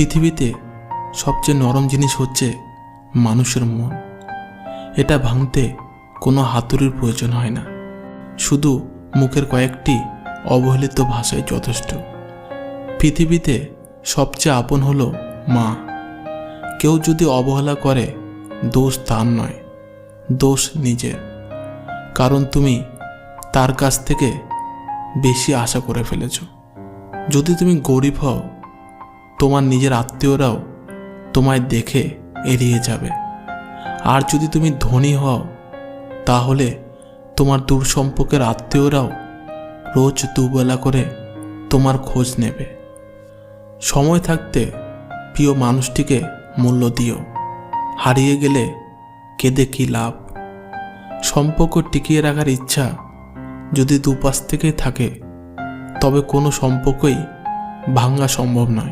পৃথিবীতে সবচেয়ে নরম জিনিস হচ্ছে মানুষের মন। এটা ভাঙতে কোনো হাতুড়ির প্রয়োজন হয় না, শুধু মুখের কয়েকটি অবহেলিত ভাষাই যথেষ্ট। পৃথিবীতে সবচেয়ে আপন হলো মা। কেউ যদি অবহেলা করে, দোষ তার নয়, দোষ নিজের। কারণ তুমি তার কাছ থেকে বেশি আশা করে ফেলেছ। যদি তুমি গরিব হও, তোমার নিজের আত্মীয়রাও তোমায় দেখে এড়িয়ে যাবে। আর যদি তুমি ধনী হও, তাহলে তোমার দূর সম্পর্কের আত্মীয়রাও রোজ দুবেলা করে তোমার খোঁজ নেবে। সময় থাকতে প্রিয় মানুষটিকে মূল্য দিও, হারিয়ে গেলে কেঁদে কী লাভ। সম্পর্ক টিকিয়ে রাখার ইচ্ছা যদি দুপাশ থেকেই থাকে, তবে কোনো সম্পর্কই ভাঙা সম্ভব নয়।